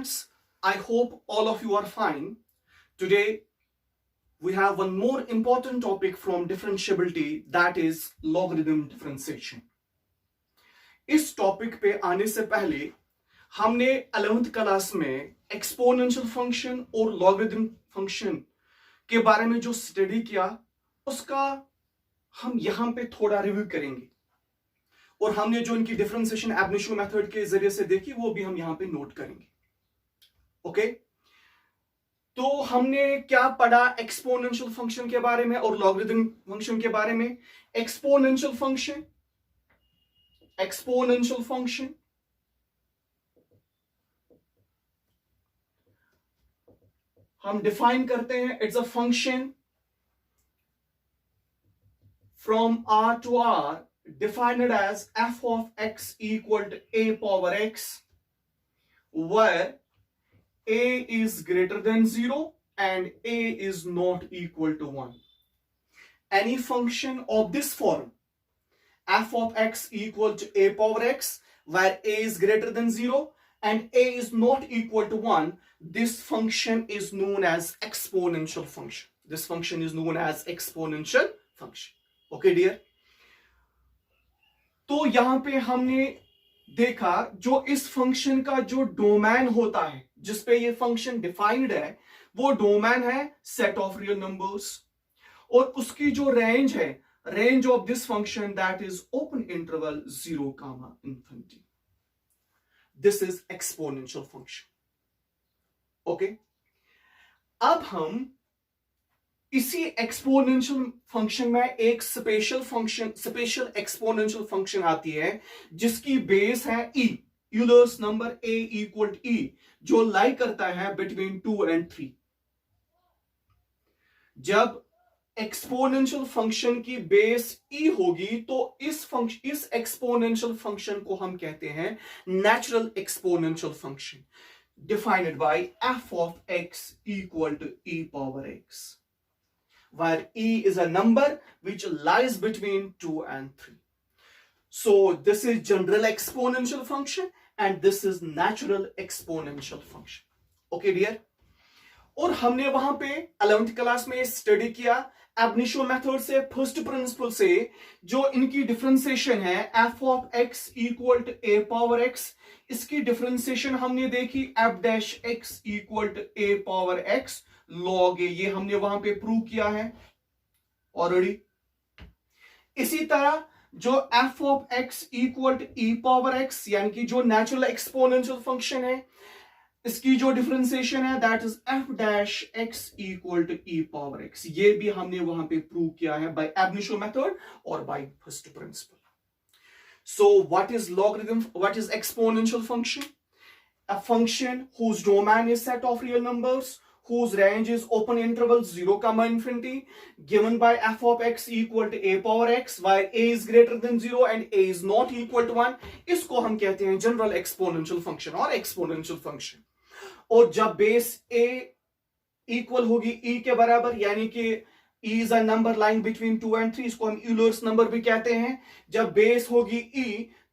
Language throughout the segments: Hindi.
friends, I hope all of you are fine. Today we have one more important topic from differentiability, that is logarithm differentiation. इस टॉपिक पे आने से पहले हमने 11th क्लास में एक्सपोनेंशियल फंक्शन और लॉगरिथम फंक्शन के बारे में जो स्टडी किया उसका हम यहां पे थोड़ा रिव्यू करेंगे और हमने जो इनकी डिफरेंशिएशन एब इनिशियो मेथड के जरिए से देखी वो भी हम यहां पे नोट करेंगे. ओके, तो हमने क्या पढ़ा एक्सपोनेंशियल फंक्शन के बारे में और लॉगरिथम फंक्शन के बारे में. एक्सपोनेंशियल फंक्शन हम डिफाइन करते हैं, it's a function from r to r defined as f of x equal to a power x where a is greater than 0 and a is not equal to 1. Any function of this form, f of x equal to a power x where a is greater than 0 and a is not equal to 1, this function is known as exponential function. This function is known as exponential function. Okay dear? तो यहां पे हमने देखा जो इस फंक्शन का जो डोमेन होता है जिसपे ये फंक्शन डिफाइंड है वो डोमेन है सेट ऑफ रियल नंबर्स और उसकी जो रेंज है, range of this function that is open interval 0, infinity. This is exponential function. Okay, अब हम इसी एक्सपोनेंशियल फंक्शन में एक स्पेशल एक्सपोनेंशियल फंक्शन आती है जिसकी बेस है e, Euler's number a equal to e, जो लाई करता है बिटवीन 2 and 3. जब एक्सपोनेंशियल फंक्शन की बेस e होगी तो इस एक्सपोनेंशियल फंक्शन को हम कहते हैं natural exponential function defined by f of x equal to e power x, where e is a number which lies between 2 and 3. So this is general exponential function and this is natural exponential function. Okay dear? और हमने वहां पे 11th क्लास में स्टडी किया एब इनिशियो मेथड से, फर्स्ट प्रिंसिपल से, जो इनकी डिफरेंशिएशन है f of x equal to a power x. इसकी डिफरेंशिएशन हमने देखी f dash x equal to a power x log a, ये हमने वहां पे प्रूव किया है ऑलरेडी. इसी तरह जो f of x equal to e power x यानी कि जो नेचुरल एक्सपोनेंशियल फंक्शन है इसकी जो डिफरेंशिएशन है that is f dash x equal to e power x, ये भी हमने वहां पे प्रूव किया है बाय एब इनिशियो मेथड और by first principle. So what is logarithm, what is exponential function? A function whose domain is set of real numbers, whose range is open interval 0, infinity, given by f of x equal to a power x where a is greater than 0 and a is not equal to 1. इसको हम कहते हैं जनरल एक्सपोनेंशियल फंक्शन और एक्सपोनेंशियल फंक्शन. और जब बेस a इक्वल होगी e के बराबर यानी कि e is a number lying between 2 and 3, इसको हम यूलर्स नंबर भी कहते हैं. जब बेस होगी e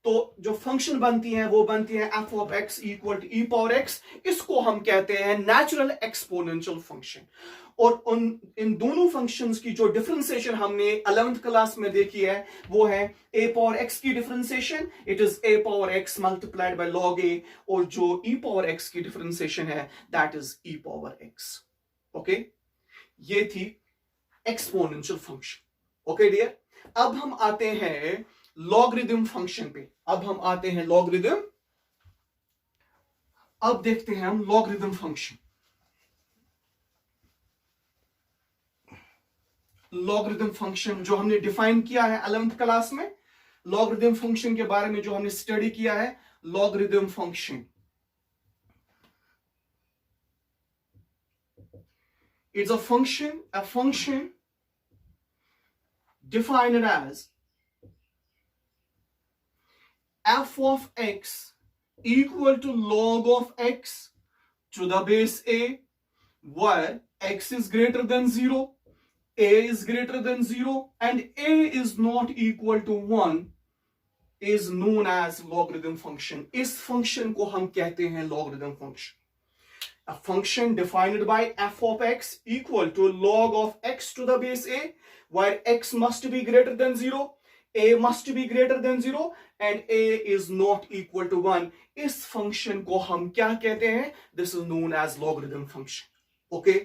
तो जो फंक्शन बनती है वो बनती है f of x equal to e power x, इसको हम कहते हैं नेचुरल एक्सपोनेंशियल फंक्शन. और इन दोनों फंक्शंस की जो डिफरेंशिएशन हमने 11th क्लास में देखी है वो है a पावर x की differentiation, it is a power x multiplied bye log a, और जो e पावर x की डिफरेंशिएशन है that is e power x. Okay, ये थी एक्सपोनेंशियल फंक्शन. ओके डियर, अब हम आते हैं लॉगरिथम फंक्शन पे. अब हम आते हैं लॉगरिथम. अब देखते हैं हम लॉगरिथम फंक्शन. लॉगरिथम फंक्शन जो हमने डिफाइन किया है 11th क्लास में, लॉगरिथम फंक्शन के बारे में जो हमने स्टडी किया है, logarithm function it's a function defined as f of x equal to log of x to the base a where x is greater than 0, a is greater than 0 and a is not equal to 1 is known as logarithm function. इस फंक्शन को हम कहते हैं logarithm function. a function defined by f of x equal to log of x to the base a, where x must be greater than 0, a must be greater than 0 and a is not equal to 1. इस function को हम क्या कहते हैं? This is known as logarithm function. Okay,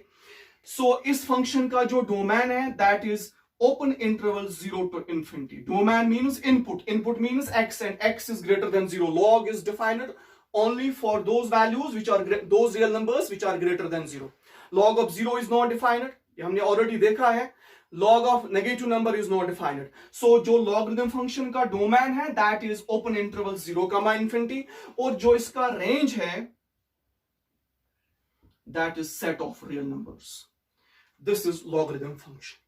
so इस function का जो domain है, that is open interval 0 to infinity. Domain means input. Input means x and x is greater than 0. Log is defined only for those values which are those real numbers which are greater than 0. Log of 0 is not defined. ये हमने already देखा है. Log of negative number is not defined. So जो logarithm function का domain है, that is open interval 0, infinity. और जो इसका range है, that is set of real numbers. This is logarithm function.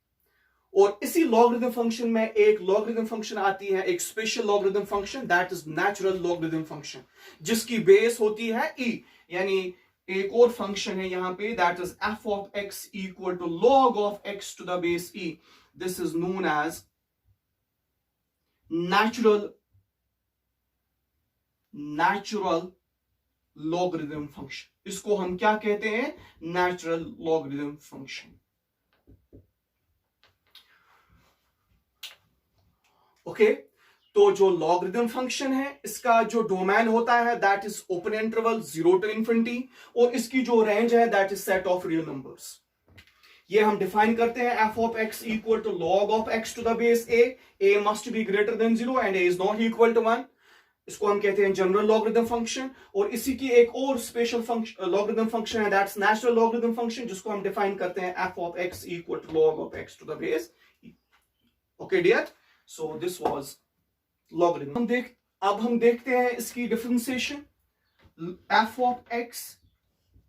और इसी logarithm function में एक logarithm function आती है, एक special logarithm function, that is natural logarithm function, जिसकी base होती है e. यानी एक और function है यहाँ पे, that is f of x equal to log of x to the base e. This is known as natural logarithm function. इसको हम क्या कहते हैं? Natural logarithm function. ओके, तो जो लॉगरिथम फंक्शन है, इसका जो डोमेन होता है, that is open interval 0 to infinity, और इसकी जो रेंज है, that is set of real numbers. ये हम डिफाइन करते हैं f of x equal to log of x to the base a must be greater than 0 and a is not equal to 1. इसको हम कहते हैं जनरल लॉगरिथम फंक्शन. और इसी की एक और स्पेशल फंक्शन लॉगरिथम फंक्शन है, दैट्स नेचुरल लॉगरिथम फंक्शन, जिसको हम डिफाइन करते हैं f of x equal to log of x to the base. Okay dear, so this was logarithm. अब हम देखते हैं इसकी differentiation. f of x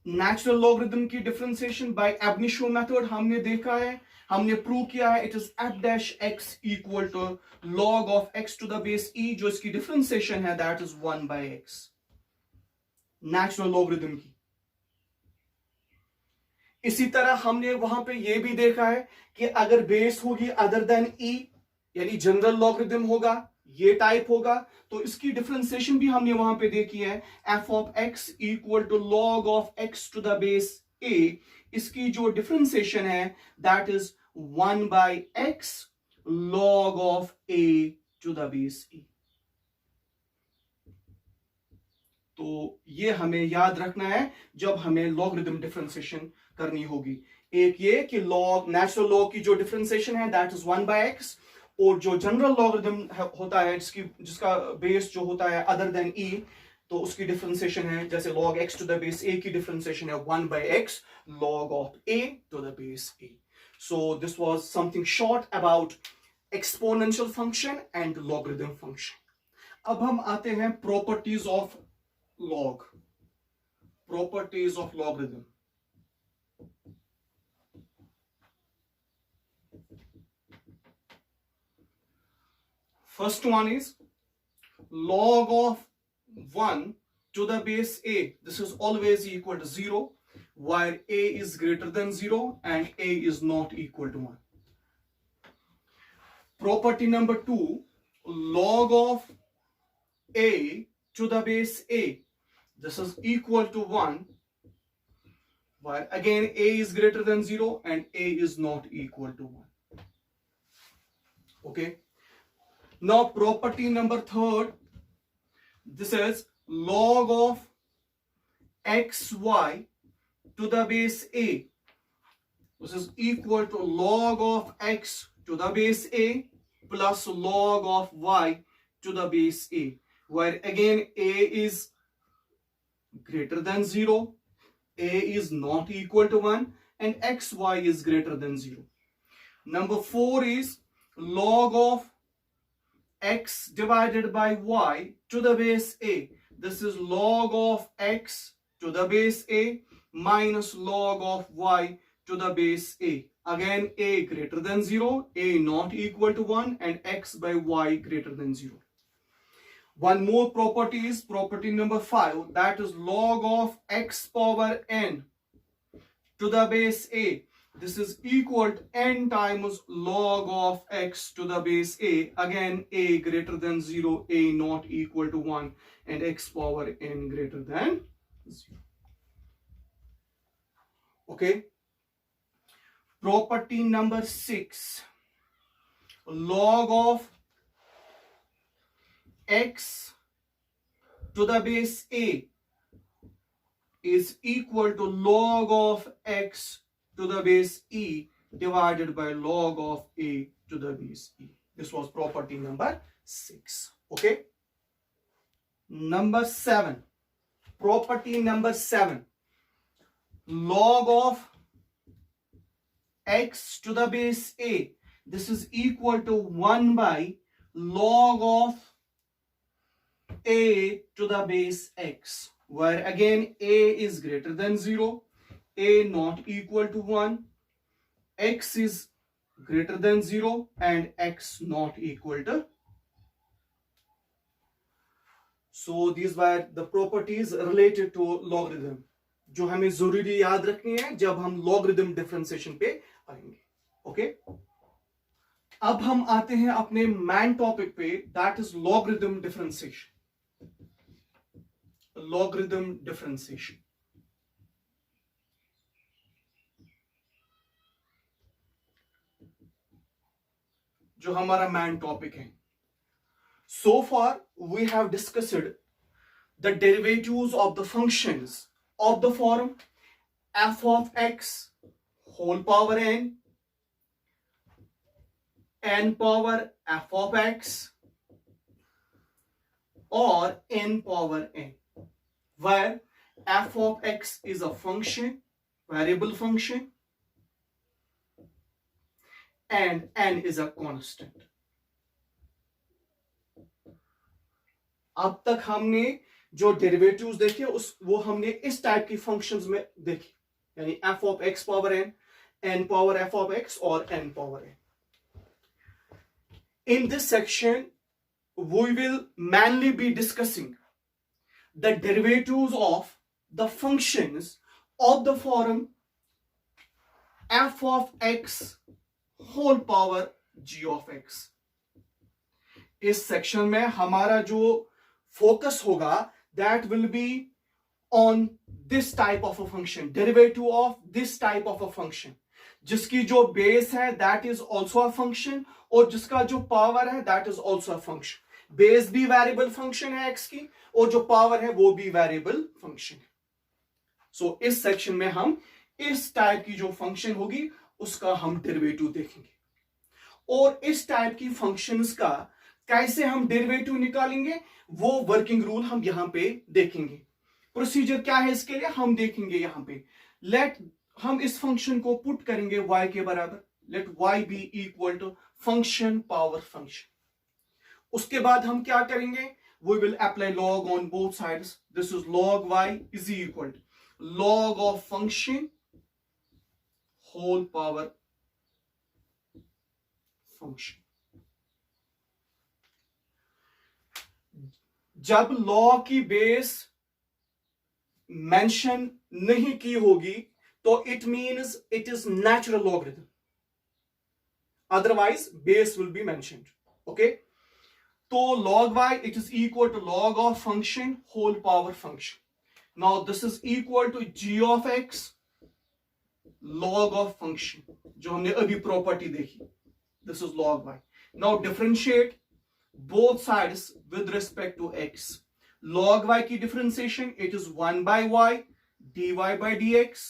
natural logarithm की differentiation by ab initio method हमने देखा है, हमने प्रूव किया है. It is f dash x equal to log of x to the base e. जो इसकी डिफरेंशिएशन है, that is 1 by x, natural logarithm की. इसी तरह हमने वहां पे ये भी देखा है कि अगर बेस होगी अदर देन e, यानी जनरल लॉगरिथम होगा, ये टाइप होगा, तो इसकी डिफरेंशिएशन भी हमने वहां पे देखी है. f of x equal to log of x to the base a. इसकी जो डिफरेंशिएशन है, that is 1 by x log of a to the base e. तो ये हमें याद रखना है जब हमें लॉगरिथम डिफरेंशिएशन करनी होगी. एक ये कि लॉग, नेचुरल लॉग की जो डिफरेंशिएशन है, दैट इज 1 by x, और जो जनरल लॉगरिथम होता है, जिसका बेस जो होता है अदर देन e, तो उसकी डिफरेंशिएशन है, जैसे log x to the base a की डिफरेंशिएशन है 1 by x log of a to the base a. So this was something short about exponential function and logarithm function. अब हम आते हैं properties of log, properties of logarithm. First one is log of 1 to the base a. This is always equal to 0, where a is greater than 0 and a is not equal to 1. Property number 2, log of a to the base a. This is equal to 1, where again a is greater than 0 and a is not equal to 1. Okay. Now property number 3, this is log of xy to the base a. This is equal to log of x to the base a plus log of y to the base a, where again a is greater than 0, a is not equal to 1 and xy is greater than 0. Number 4 is log of x divided by y to the base a. This is log of x to the base a minus log of y to the base a. Again a greater than 0, a not equal to 1 and x by y greater than 0. One more property is property number 5, that is log of x power n to the base a. This is equal to n times log of x to the base a. Again a greater than 0, a not equal to 1 and x power n greater than 0. Okay. Property number 6, log of x to the base a is equal to log of x to the base e divided by log of a to the base e. This was property number 6. Okay. Number 7, property number 7, log of x to the base a, this is equal to 1 by log of a to the base x, where again a is greater than 0, a not equal to 1, x is greater than 0 and x not equal to. So these were the properties related to logarithm जो हमें जरूरी याद रखनी है जब हम लॉगरिदम डिफरेंशिएशन पे आएंगे. ओके. अब हम आते हैं अपने मेन टॉपिक पे, that is logarithm differentiation. Logarithm differentiation जो हमारा मेन टॉपिक है. So far we have discussed the derivatives of the functions of the form f of x whole power n, n power f of x or n power n, where f of x is a function, variable function, and n is a constant. अब तक हमने जो डेरिवेटिव्स देखे वो हमने इस टाइप की फंक्शंस में देखे, यानी f of x power n, n power f of x और n power n. In this section we will mainly be discussing the derivatives of the functions of the form f of x whole power g of x. इस सेक्शन में हमारा जो फोकस होगा that will be on this type of a function, derivative of this type of a function, जिसकी जो बेस है that is also a function और जिसका जो पावर है that is also a function. Base भी वेरिएबल फंक्शन है x की और जो पावर है वो भी वेरिएबल फंक्शन है. सो इस सेक्शन में हम इस टाइप की जो फंक्शन होगी उसका हम डेरिवेटिव देखेंगे और इस टाइप की फंक्शंस का कैसे हम डेरिवेटिव निकालेंगे वो वर्किंग रूल हम यहां पे देखेंगे. प्रोसीजर क्या है इसके लिए हम देखेंगे यहां पे. लेट हम इस फंक्शन को पुट करेंगे y के बराबर. Let y be equal to function power function. उसके बाद हम क्या करेंगे, we will apply log on both sides. This is log y is equal to log of function whole power function. जब लॉ की बेस मेंशन नहीं की होगी तो it means it is natural logarithm, otherwise base will be mentioned. Okay. तो log y it is equal to log of function whole power function. Now this is equal to g of x log of function जो हमने अभी प्रॉपर्टी देखी. This is log y. Now differentiate both sides with respect to x. log y की differentiation it is 1 by y dy by dx.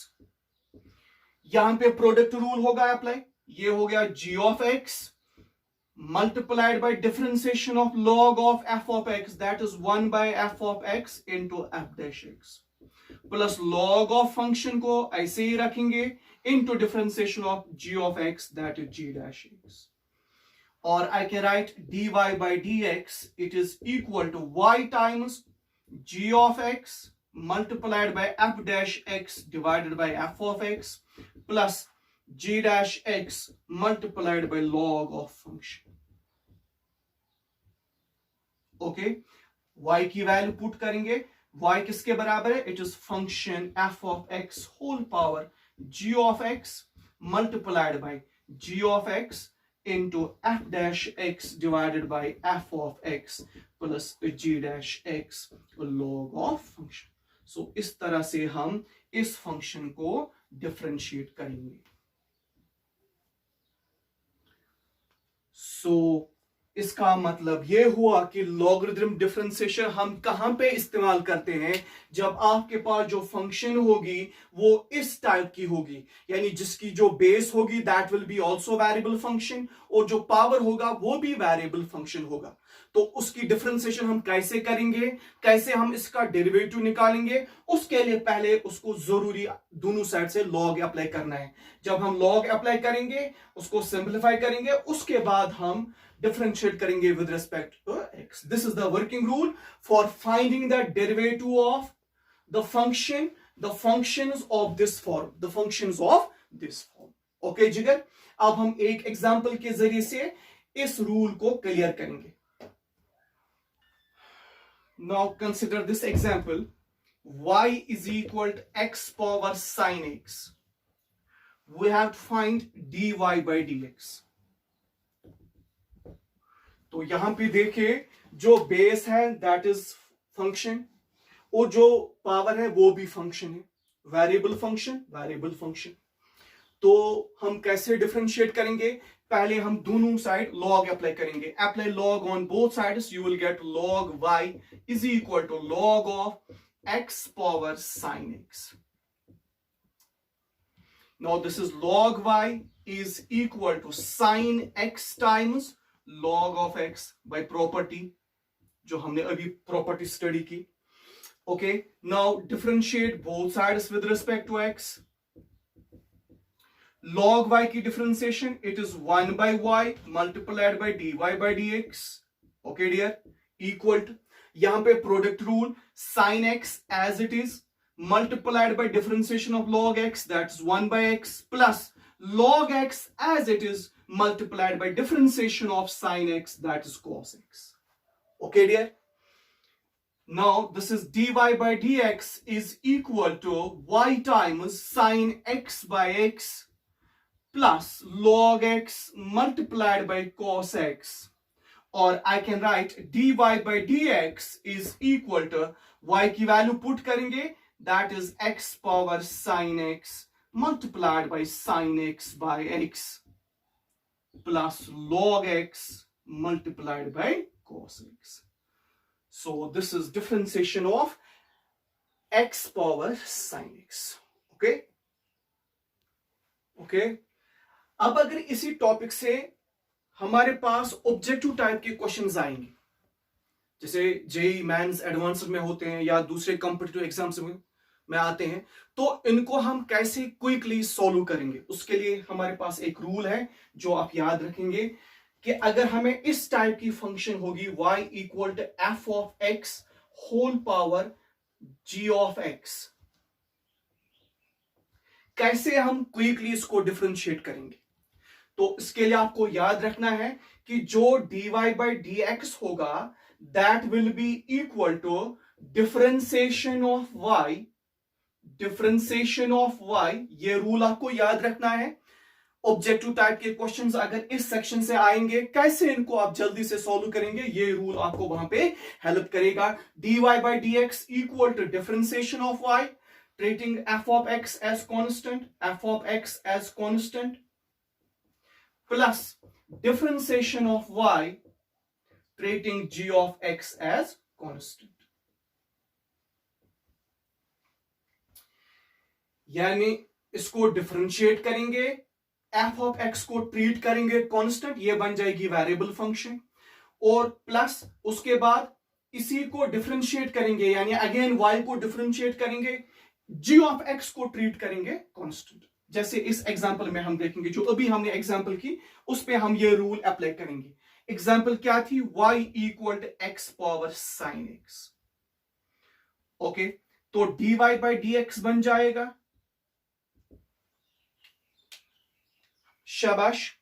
यहां पे प्रोडक्ट रूल होगा अप्लाई. ये हो गया g of x multiplied by differentiation of log of f of x, that is 1 by f of x into f dash x, plus log of function को ऐसे ही रखेंगे into differentiation of g of x, that is g dash x. Or I can write dy by dx it is equal to y times g of x multiplied by f dash x divided by f of x plus g dash x multiplied by log of function. Okay, y की वैल्यू पुट करेंगे. y किसके बराबर है, it is function f of x whole power g of x multiplied by g of x into f dash x divided by f of x plus g dash x log of function. So इस तरह से हम इस फंक्शन को डिफरेंशिएट करेंगे। सो इसका मतलब यह हुआ कि लॉगरिथम डिफरेंशिएशन हम कहां पे इस्तेमाल करते हैं, जब आपके पास जो फंक्शन होगी वो इस टाइप की होगी, यानी जिसकी जो बेस होगी that will be also variable function, और जो पावर होगा वो भी वेरिएबल फंक्शन होगा। तो उसकी डिफरेंशिएशन हम कैसे करेंगे, कैसे हम इसका डेरिवेटिव निकालेंगे, उसके लिए पहले उसको जरूरी दोनों साइड से लॉग अप्लाई करना है। जब हम लॉग अप्लाई करेंगे, उसको सिंप्लीफाई करेंगे, उसके बाद हम differentiate करेंगे with respect to x. This is the working rule for finding the derivative of the functions of this form, the functions of this form. Okay जिगर, अब हम एक एग्जांपल के जरिए से इस रूल को क्लियर करेंगे। Now consider this example, y is equal to x power sin x. We have to find dy by dx. तो यहां पे देखिए जो बेस है दैट इज फंक्शन, और जो पावर है वो भी फंक्शन है, वेरिएबल फंक्शन। तो हम कैसे डिफरेंशिएट करेंगे, पहले हम दोनों साइड लॉग अप्लाई करेंगे। Apply log on both sides, you will get log y is equal to log of x power sin x। Now this is log y is equal to sin x times log of x by property, जो हमने अभी प्रॉपर्टी स्टडी की। Okay, now differentiate both sides with respect to x। log y की differentiation it is 1 by y multiplied by dy by dx। Okay dear, equal to यहां पे product rule sin x as it is multiplied by differentiation of log x that is 1 by x plus log x as it is multiplied by differentiation of sin x that is cos x. Okay dear, now this is dy by dx is equal to y times sin x by x plus log x multiplied by cos x, or I can write dy by dx is equal to y की वैल्यू पुट करेंगे that is x power sin x multiplied by sin x by x plus log x multiplied by cos x. So this is differentiation of x power sin x. Okay? Okay? अब अगर इसी टॉपिक से हमारे पास ऑब्जेक्टिव टाइप के क्वेश्चंस आएंगे, जैसे जेई मेंस एडवांस्ड में होते हैं या दूसरे कॉम्पिटिटिव एग्जाम्स में आते हैं, तो इनको हम कैसे क्विकली सॉल्व करेंगे, उसके लिए हमारे पास एक रूल है जो आप याद रखेंगे कि अगर हमें इस टाइप की फंक्शन होगी y equal to f of x whole power g of x, कैसे हम क्विकली इसको डिफरेंशिएट करेंगे। तो इसके लिए आपको याद रखना है कि जो dy by dx होगा that will be equal to differentiation of y, ये रूल आपको याद रखना है। ऑब्जेक्टिव टाइप के क्वेश्चंस अगर इस सेक्शन से आएंगे, कैसे इनको आप जल्दी से सॉल्व करेंगे, ये रूल आपको वहां पे हेल्प करेगा। dy by dx equal to differentiation of y treating f of x as constant plus differentiation of y treating g of x as constant। यानी इसको डिफरेंशिएट करेंगे, एफ ऑफ एक्स को ट्रीट करेंगे कांस्टेंट, ये बन जाएगी वेरिएबल फंक्शन, और प्लस उसके बाद इसी को डिफरेंशिएट करेंगे, यानी अगेन y को डिफरेंशिएट करेंगे, g ऑफ x को ट्रीट करेंगे कांस्टेंट। जैसे इस एग्जांपल में हम देखेंगे, जो अभी हमने एग्जांपल की उस पे हम ये रूल अप्लाई करेंगे। एग्जांपल क्या थी, y equal to x power sin x। Okay, तो dy by dx बन जाएगा, शाबाश,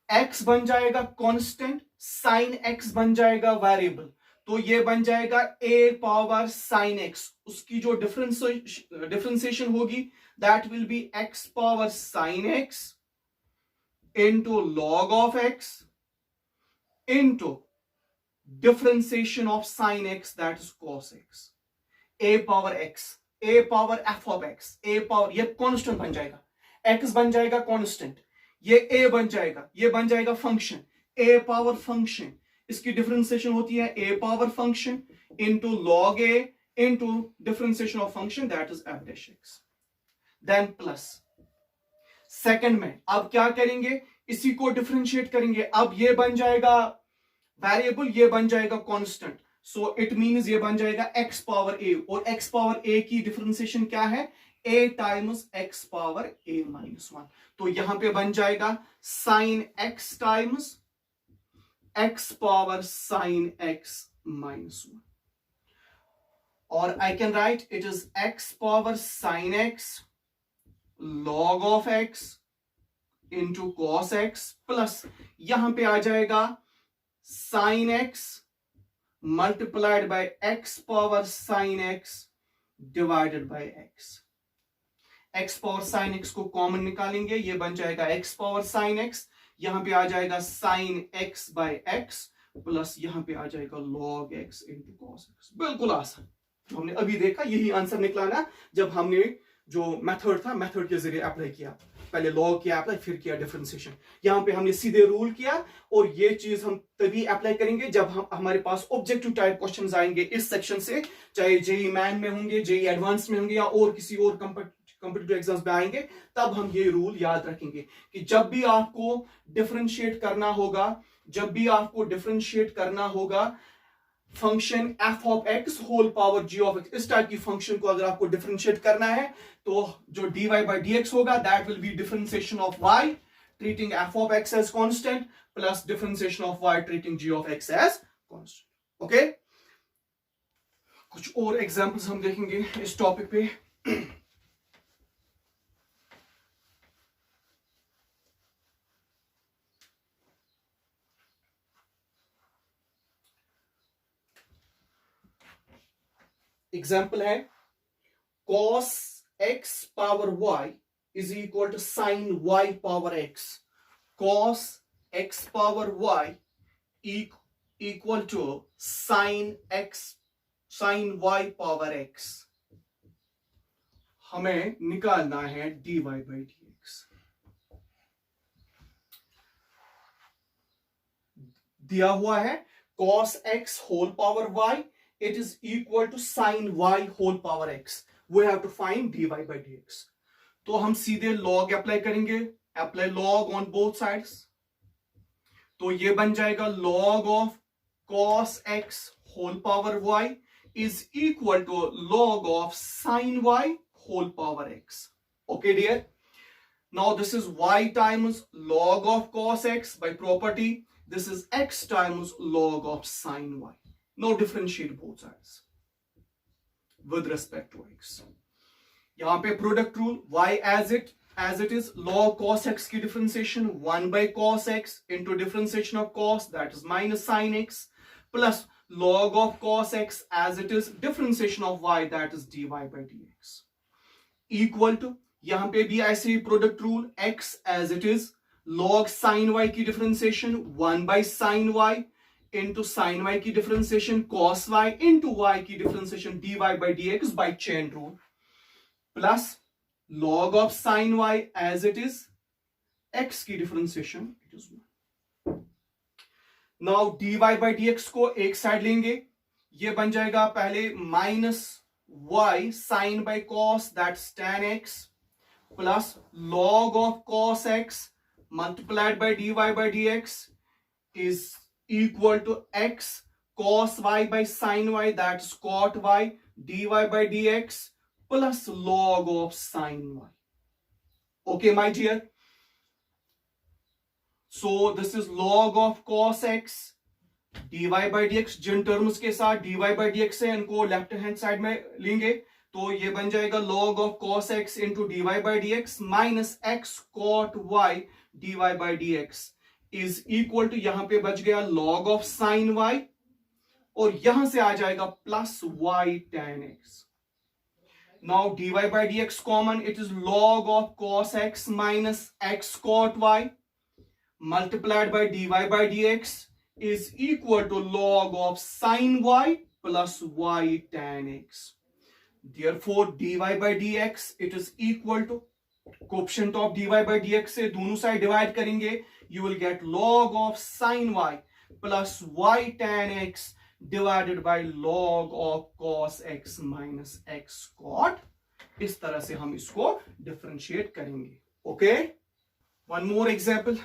x बन जाएगा कांस्टेंट, sin x बन जाएगा वेरिएबल, तो ये बन जाएगा a पावर sin x, उसकी जो डिफरेंशिएशन होगी that will B x power sin x into log of x into differentiation of sin x that is cos x, a power x, A power F of x, A power, ये कांस्टेंट बन जाएगा, एक्स बन जाएगा कांस्टेंट, ये ए बन जाएगा, ये बन जाएगा फंक्शन, ए पावर फंक्शन, इसकी डिफरेंशिएशन होती है a power function into log a into differentiation of function that is f dash x, then plus. Second में अब क्या करेंगे, इसी को डिफरेंशिएट करेंगे, अब ये बन जाएगा वेरिएबल, ये बन जाएगा कांस्टेंट, सो इट मींस ये बन जाएगा x पावर a, और x पावर a की डिफरेंशिएशन क्या है, a times x power a minus 1, तो यहां पे बन जाएगा sine x times x power sine x minus 1, और I can write it is x power sine x log of x into cos x plus यहां पे आ जाएगा sine x multiplied by x power sine x divided by x power sine x को कॉमन निकालेंगे, ये बन जाएगा x पावर साइन x, यहां पे आ जाएगा sine x by x plus यहां पे आ जाएगा log x into cos x। बिल्कुल आसान, हमने अभी देखा, यही आंसर निकला ना जब हमने जो मेथड था, मेथड के जरिए अप्लाई किया, पहले लॉग किया अप्लाई, फिर किया डिफरेंशिएशन। यहां पे हमने सीधे रूल किया, और ये चीज हम तभी अप्लाई करेंगे जब हम हमारे पास ऑब्जेक्टिव टाइप क्वेश्चंस आएंगे इस सेक्शन से, चाहे जेई मैन में होंगे, जेई एडवांस में होंगे, या और किसी और कॉम्पिटिटिव एग्जाम्स में आएंगे, तब हम ये रूल याद रखेंगे कि जब भी आपको डिफरेंशिएट करना होगा, जब भी आपको डिफरेंशिएट करना होगा function f of x whole power g of x, इस टाइप की फंक्शन को अगर आपको डिफरेंशिएट करना है, तो जो dy बाई dx होगा that will be differentiation of y treating f of x as constant plus differentiation of y treating g of x as constant. Okay, कुछ और एग्जांपल्स हम देखेंगे इस टॉपिक पे। एग्जाम्पल है cos x power y is equal to sine y power x, cos x power y equal to sine y power x। हमें निकालना है dy बाई dx। दिया हुआ है cos x whole power y, it is equal to sin y whole power x, we have to find dy by dx। तो हम सीधे log अप्लाई करेंगे, apply log on both sides, तो ये बन जाएगा log of cos x whole power y is equal to log of sin y whole power x। okay dear, now this is y times log of cos x by property, this is x times log of sin y। Now differentiate both sides with respect to x। यहां पे product rule, y as it is log cos x की differentiation 1 by cos x into differentiation of cos that is minus sin x plus log of cos x as it is differentiation of y that is dy by dx equal to, यहां पे भी ऐसे ही product rule, x as it is log sin y की differentiation 1 by sin y into sin y की differentiation cos y into y की differentiation dy by dx by chain rule plus log of sin y as it is x की differentiation it is 1। now dy by dx को एक साइड लेंगे, ये बन जाएगा पहले minus y sin by cos that's tan x plus log of cos x multiplied by dy by dx is equal to x cos y by sin y that's cot y dy by dx plus log of sin y। okay my dear, so this is log of cos x dy by dx, जिन टर्म्स के साथ dy by dx है इनको लेफ्ट हैंड साइड में लेंगे, तो ये बन जाएगा log of cos x into dy by dx minus x cot y dy by dx is equal to, यहां पे बच गया log of sin y, और यहां से आ जाएगा plus y tan x। now dy by dx common, it is log of cos x minus x cot y multiplied by dy by dx is equal to log of sin y plus y tan x। Therefore dy by dx it is equal to coefficient of dy by dx से दोनों साइड डिवाइड करेंगे, you will get log of sin y plus y tan x divided by log of cos x minus x cot. इस तरह से हम इसको डिफरेंशिएट करेंगे. Okay, one more example.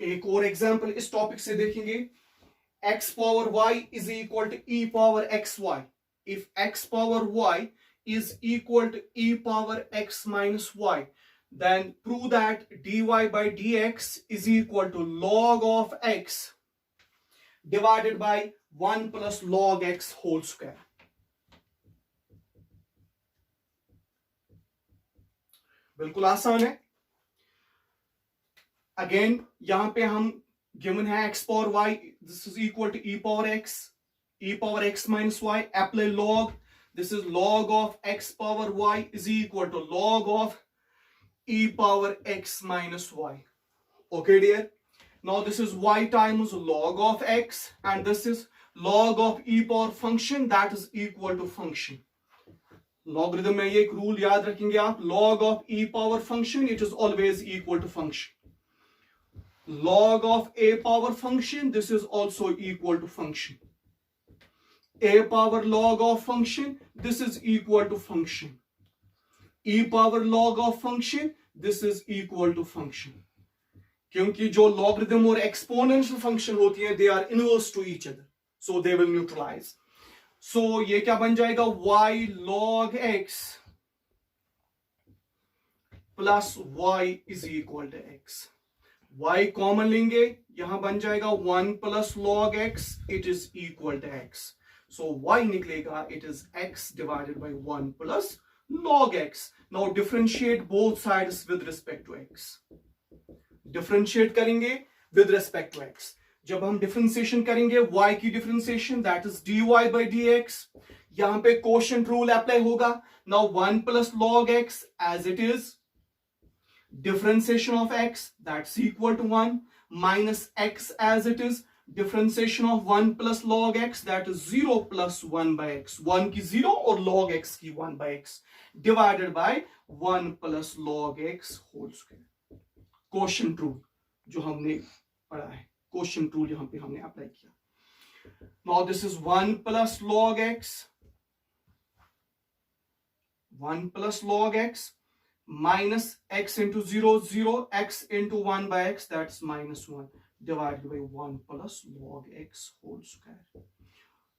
एक और एग्जांपल इस टॉपिक से देखेंगे. x power y is equal to e power xy. If x power y is equal to e power x minus y, then prove that dy by dx is equal to log of x divided by 1 plus log x whole square. बिल्कुल आसान है. अगेन यहां पे हम गिवन है x power y, this is equal to e power x minus y. Apply log, this is log of x power y is equal to log of e power x minus y. Okay dear, now this is y times log of x and this is log of e power function, that is equal to function. Logarithm में ये एक रूल याद रखेंगे आप, log of e power function it is always equal to function. Log of a power function, this is also equal to function. A power log of function, this is equal to function. E power log of function, this is equal to function. क्योंकि जो लॉगरिथम और एक्सपोनेंशियल फंक्शन होती हैं, they are inverse to each other, so they will neutralize. So ये क्या बन जाएगा, y log x plus y is equal to x. y common लेंगे, यहां बन जाएगा 1 plus log x, it is equal to x. So y निकलेगा, it is x divided by 1 plus log x. Now differentiate both sides with respect to x. Differentiate करेंगे with respect to x. जब हम डिफरेंशिएशन करेंगे y की differentiation, that is dy by dx. यहां पे कोशेंट रूल अप्लाई होगा. Now 1 plus log x as it is, differentiation of x, that's equal to 1, minus x as it is, differentiation of 1 plus log x, that is 0 plus 1 by x. 1 की 0 और log x की 1 by x, divided by 1 plus log x whole square. Quotient rule जो हमने पढ़ा है, क्वेश्चन रूल यहां पे हमने अप्लाई किया. Now this is 1 plus log x, 1 plus log x minus x into 0 0, x into 1 by x, that's minus 1, divided by 1 plus log x whole square.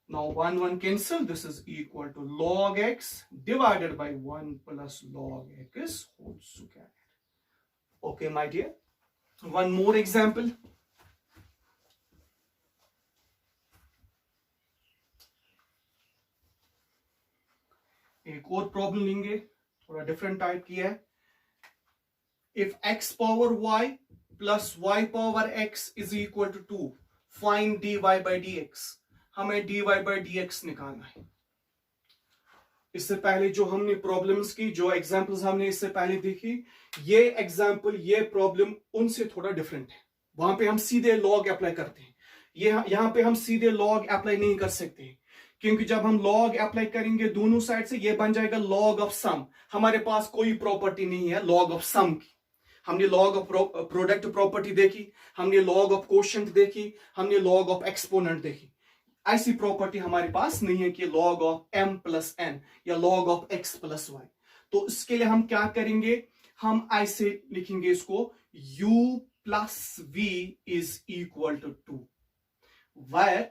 Now 1 1 cancel, this is equal to log x divided by 1 plus log x whole square. Okay my dear, one more example. एक और प्रॉब्लम लेंगे, थोड़ा डिफरेंट टाइप की है. If x power y plus y power x is equal to 2, find dy by dx. हमें dy by dx निकालना है. इससे पहले जो हमने प्रॉब्लम्स की, जो एग्जांपल्स हमने इससे पहले देखी, ये एग्जांपल, ये प्रॉब्लम उनसे थोड़ा डिफरेंट है. वहां पे हम सीधे लॉग अप्लाई करते हैं, यहां पे हम सीधे लॉग अप्लाई नहीं कर सकते, क्योंकि जब हम लॉग अप्लाई करेंगे दोनों साइड से, ये बन जाएगा लॉग ऑफ सम. हमारे पास कोई प्रॉपर्टी नहीं है लॉग ऑफ सम की. हमने लॉग ऑफ प्रोडक्ट प्रॉपर्टी देखी, हमने लॉग ऑफ कोशेंट देखी, हमने लॉग ऑफ एक्सपोनेंट देखी. ऐसी प्रॉपर्टी हमारे पास नहीं है कि log of m plus n या log of x plus y. तो इसके लिए हम क्या करेंगे, हम ऐसे लिखेंगे इसको, u plus v is equal to 2, where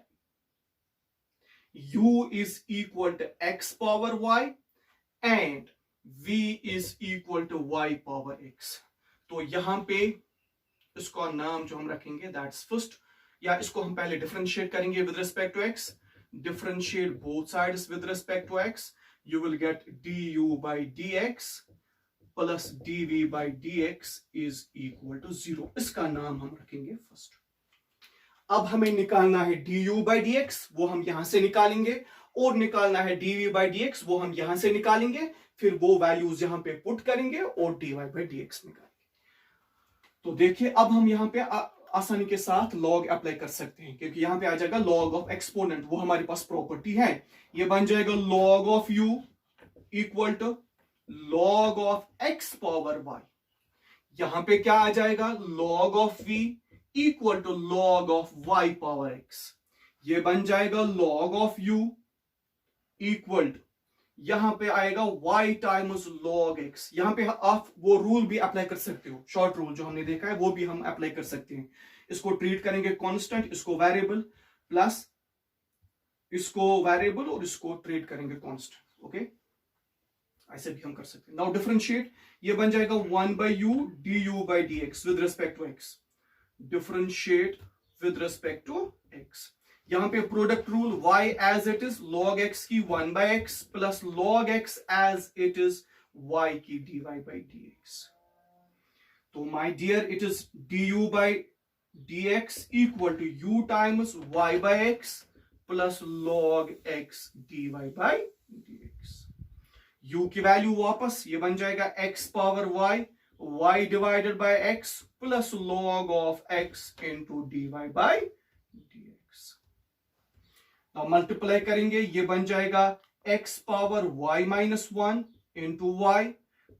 u is equal to x power y and v is equal to y power x. तो यहां पे इसका नाम जो हम रखेंगे, दैट्स फर्स्ट, या इसको हम पहले डिफरेंशिएट करेंगे with respect to x. Differentiate both sides with respect to x, you will get du by dx plus dv by dx is equal to 0. इसका नाम हम रखेंगे फर्स्ट. अब हमें निकालना है du by dx, वो हम यहां से निकालेंगे, और निकालना है dv by dx, वो हम यहां से निकालेंगे. फिर वो वैल्यूज यहां पे पुट करेंगे और dy by dx निकालेंगे. तो देखिए अब हम यहाँ पे आसानी के साथ लॉग अप्लाई कर सकते हैं, क्योंकि यहाँ पे आ जाएगा लॉग ऑफ एक्सपोनेंट, वो हमारे पास प्रॉपर्टी है। ये बन जाएगा log of u equal to log of x power y। यहां पे क्या आ जाएगा, log of v equal to log of y power x। ये बन जाएगा log of u equal to, यहां पे आएगा y टाइम्स लॉग x। यहां पे आप वो रूल भी अप्लाई कर सकते हो, शॉर्ट रूल जो हमने देखा है वो भी हम अप्लाई कर सकते हैं। इसको ट्रीट करेंगे कांस्टेंट, इसको वेरिएबल, प्लस इसको वेरिएबल और इसको ट्रीट करेंगे कांस्टेंट। ओके, ऐसे भी हम कर सकते हैं। नाउ डिफरेंशिएट, ये बन जाएगा 1 by u du by dx with respect to x। Differentiate with respect to x। यहां पे product rule, y as it is log x की 1 by x plus log x as it is y की dy by dx। तो my dear it is du by dx equal to u times y by x plus log x dy by dx। u की वैल्यू वापस, ये बन जाएगा x power y divided by x plus log of x into dy by dx। अब मल्टीप्लाई करेंगे, ये बन जाएगा x power y minus 1 into y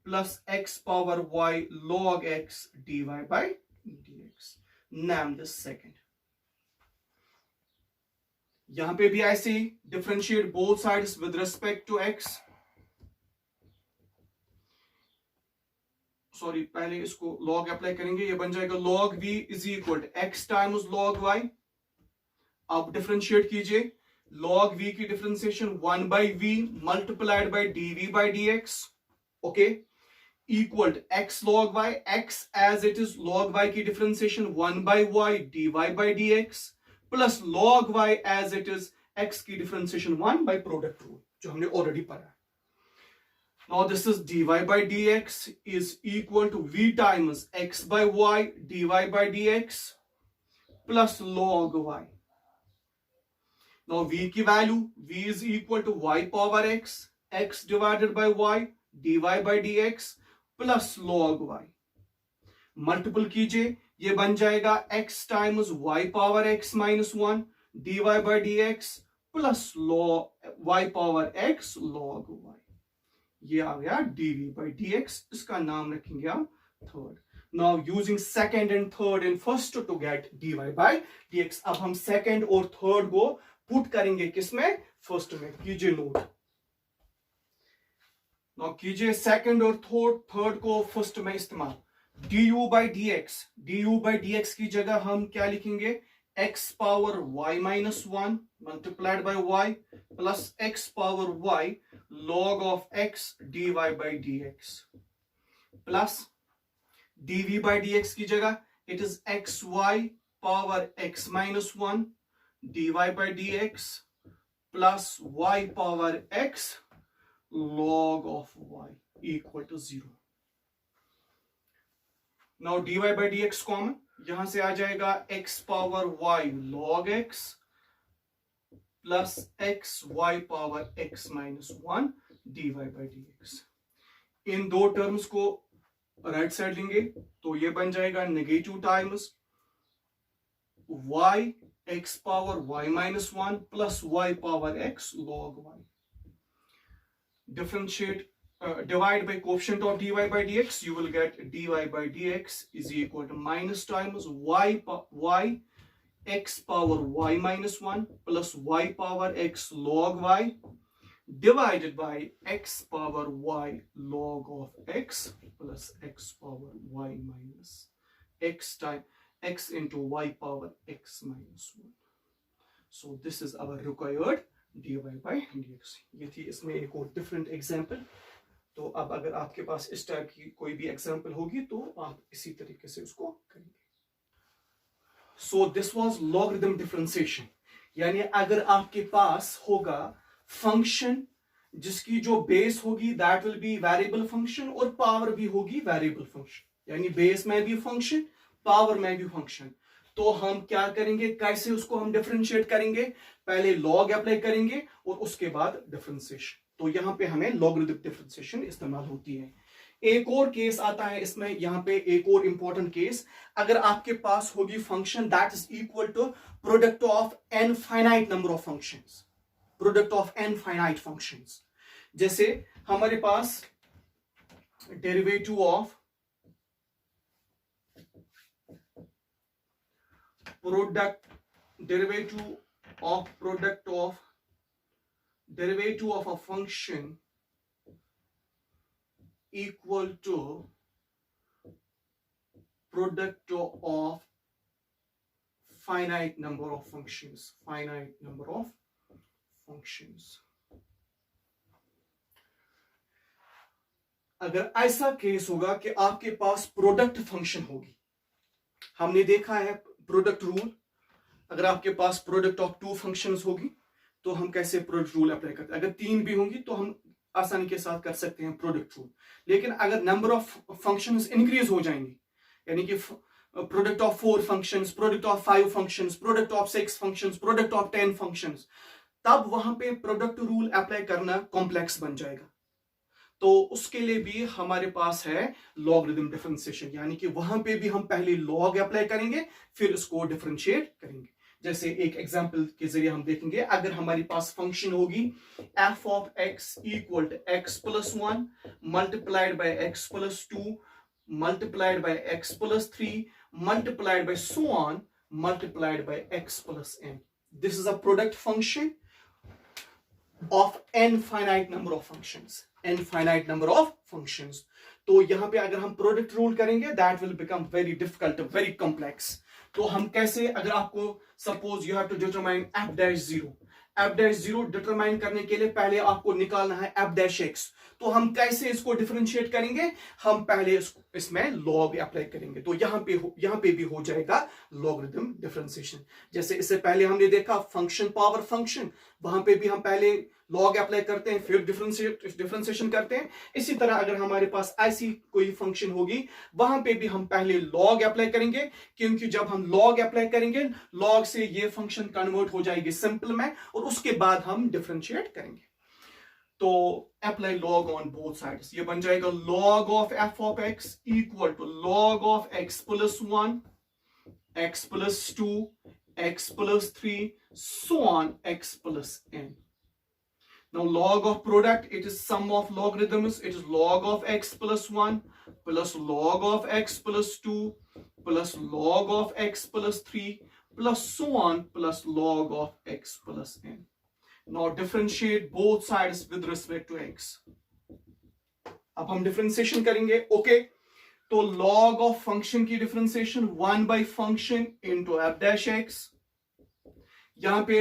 plus x power y log x dy by dx। नाम दिस सेकेंड। यहां पे भी ऐसे ही differentiate both sides with respect to x। Sorry, पहले इसको log अप्लाई करेंगे, ये बन जाएगा log v is equal to x टाइम्स log y। अब डिफरेंशिएट कीजिए, log v की differentiation 1 by v multiplied by dv by dx। Okay, equal to x log y, x as it is log y की differentiation 1 by y dy by dx plus log y as it is x की डिफरेंशिएशन 1 by प्रोडक्ट रूल जो हमने ऑलरेडी पढ़ा है। Now this is dy by dx is equal to v times x by y dy by dx plus log y. Now v की value, v is equal to y power x divided by y dy by dx plus log y. Multiple कीजिए, ये बन जाएगा x times y power x minus 1 dy by dx plus log y power x log y। ये आ गया dv by dx, इसका नाम रखेंगे आप third. Now using second and third in first to get dy by dx। अब हम सेकेंड और थर्ड को पुट करेंगे किसमें, फर्स्ट में। कीजिए नोट, नाउ कीजिए सेकेंड और थर्ड को फर्स्ट में इस्तेमाल। du by dx की जगह हम क्या लिखेंगे, x power y minus 1 multiplied by y plus x power y log of x dy by dx plus dv by dx की जगह it is xy power x minus 1 dy by dx plus y power x log of y equal to 0। Now dy by dx common, यहां से आ जाएगा x power y log x plus x y power x minus 1 dy by dx। इन दो टर्म्स को राइट साइड लेंगे तो ये बन जाएगा negative times y x power y minus 1 plus y power x log y। Differentiate, divide by coefficient of dy by dx, you will get dy by dx is equal to minus times y x power y minus 1 plus y power x log y divided by x power y log of x plus x power y minus x time x into y power x minus 1. So this is our required dy by dx। ये थी इसमें एक और डिफरेंट एग्जाम्पल। तो अब अगर आपके पास इस टाइप की कोई भी एग्जाम्पल होगी तो आप इसी तरीके से उसको करेंगे। So this was logarithm differentiation, यानी अगर आपके पास होगा फंक्शन जिसकी जो बेस होगी that will B variable function और पावर भी होगी वेरिएबल फंक्शन, यानी बेस में भी फंक्शन पावर में भी फंक्शन। तो हम क्या करेंगे, कैसे उसको हम डिफरेंशिएट करेंगे, पहले लॉग अप्लाई करेंगे और उसके बाद डिफरेंशिएशन। तो यहां पे हमें लॉगरिथमिक डिफरेंशिएशन इस्तेमाल होती है। एक और केस आता है इसमें, यहां पे एक और इंपॉर्टेंट केस, अगर आपके पास होगी function that is equal to product of an finite number of functions, product of an finite functions. जैसे हमारे पास derivative of product derivative of a function equal to product of finite number of functions, अगर ऐसा केस होगा कि आपके पास प्रोडक्ट फंक्शन होगी, हमने देखा है प्रोडक्ट रूल, अगर आपके पास प्रोडक्ट ऑफ टू फंक्शंस होगी तो हम कैसे प्रोडक्ट रूल अप्लाई करते हैं, अगर तीन भी होंगी तो हम आसानी के साथ कर सकते हैं प्रोडक्ट रूल। लेकिन अगर नंबर ऑफ फंक्शंस इंक्रीज हो जाएंगी, यानी कि product of 4 functions, product of 5 functions, product of 6 functions, product of 10 functions, तब वहां पे प्रोडक्ट रूल अप्लाई करना कॉम्प्लेक्स बन जाएगा। तो उसके लिए भी हमारे पास है लॉगरिथम डिफरेंशिएशन, यानी कि वहां पे भी हम पहले लॉग अप्लाई करेंगे फिर इसको डिफरेंशिएट करेंगे। जैसे एक एग्जांपल के जरिए हम देखेंगे, अगर हमारे पास फंक्शन होगी f of x equal to x plus 1 multiplied by x plus 2 multiplied by x plus 3 multiplied by so on multiplied by x plus n, this is a product function of n finite number of functions, n finite number of functions. तो यहां पे अगर हम प्रोडक्ट रूल करेंगे that will become very difficult, very complex. तो हम कैसे, अगर आपको suppose you have to determine f dash 0, f dash 0 determine करने के लिए पहले आपको निकालना है f डैश x, तो हम कैसे इसको डिफरेंशिएट करेंगे, हम पहले इसमें लॉग अप्लाई करेंगे, तो यहां पे भी हो जाएगा लॉगरिथम डिफरेंशिएशन। जैसे इससे पहले हमने देखा फंक्शन पावर फंक्शन, वहां पे भी हम पहले लॉग अप्लाई करते हैं फिर डिफरेंशिएशन करते हैं। इसी तरह अगर हमारे पास ऐसी कोई फंक्शन होगी वहां पे भी हम पहले लॉग अप्लाई करेंगे, क्योंकि जब हम लॉग अप्लाई करेंगे लॉग से ये फंक्शन कन्वर्ट हो जाएगी सिंपल में, और उसके बाद हम डिफरेंशिएट करेंगे। तो apply log on both sides, ये बन जाएगा log of f of x equal to log of x plus 1 x plus 2 x plus 3 so on x plus n. Now log of product, it is sum of logarithms, it is log of x plus 1 plus log of x plus 2 plus log of x plus 3 plus so on plus log of x plus n. Now differentiate both sides with respect to x. अब हम डिफरेंशिएशन करेंगे, ओके। तो log of function की differentiation 1 by function into f dash x, यहां पे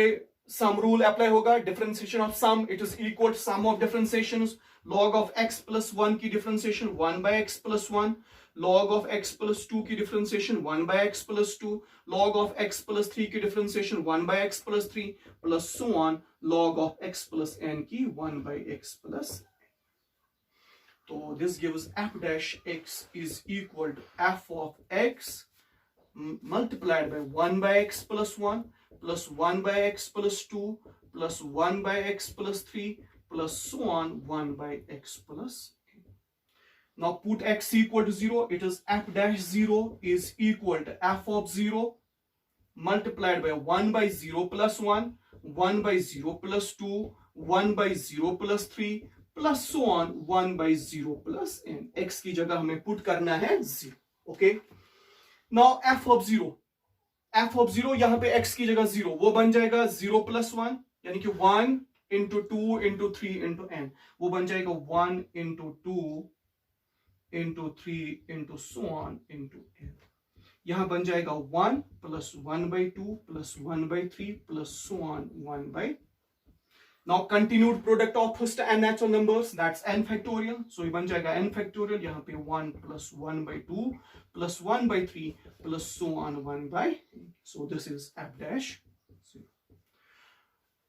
सम रूल अप्लाई होगा, differentiation of sum it is equal to sum of differentiations, log of x plus 1 की differentiation 1 by x plus 1, log of x plus 2 की differentiation 1 by x plus 2, log of x plus 3 की differentiation 1 by x plus 3 plus so on log of x plus n की 1 by x plus n. तो this gives f dash x is equal to f of x multiplied by 1 by x plus 1 plus 1 by x plus 2 plus 1 by x plus 3 plus so on 1 by x plus n. Now put x equal to 0, it is f dash 0 is equal to f of 0 multiplied by 1 by 0 plus 1, 1 by 0 plus 2, 1 by 0 plus 3 plus so on 1 by 0 plus n. x की जगह हमें पुट करना है 0, ओके। Now f of 0, यहां पे x की जगह 0, वो बन जाएगा 0 plus 1, यानी कि 1 into 2 into 3 into n, वो बन जाएगा 1 into 2 into 3 into so on into n. यहां बन जाएगा 1 plus 1 by 2 plus 1 by 3 plus so on 1 by. Now continued product of first n natural numbers, that's n factorial, so ये बन जाएगा n factorial, यहाँ पे 1 plus 1 by 2 plus 1 by 3 plus so on 1 by, so this is f dash 0.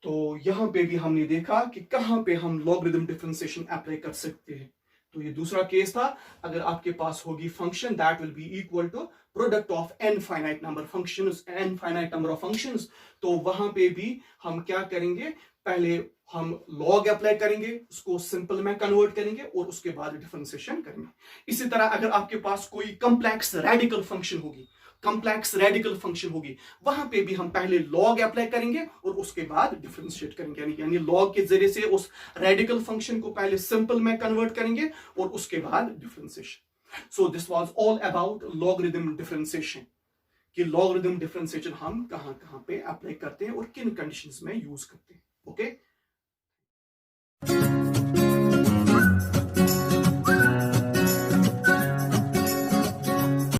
तो यहाँ पे भी हमने देखा कि कहाँ पे हम लॉगरिथम डिफरेंशिएशन अप्लाई कर सकते हैं। तो ये दूसरा केस था, अगर आपके पास होगी function that will be equal to product of n finite number functions, n finite number of functions, तो वहां पे भी हम क्या करेंगे, पहले हम लॉग अप्लाई करेंगे, उसको सिंपल में कन्वर्ट करेंगे और उसके बाद डिफरेंशिएशन करेंगे। इसी तरह अगर आपके पास कोई कंप्लेक्स रेडिकल फंक्शन होगी, वहां पे भी हम पहले लॉग अप्लाई करेंगे और उसके बाद डिफरेंशिएट करेंगे, यानी लॉग के जरिए से उस रेडिकल फंक्शन को पहले सिंपल में कन्वर्ट करेंगे और उसके बाद differentiation. So this was all about logarithm differentiation, कि लॉगरिथम डिफरेंशिएशन हम कहां कहां पे अप्लाई करते हैं और किन कंडीशंस में यूज करते हैं। ओके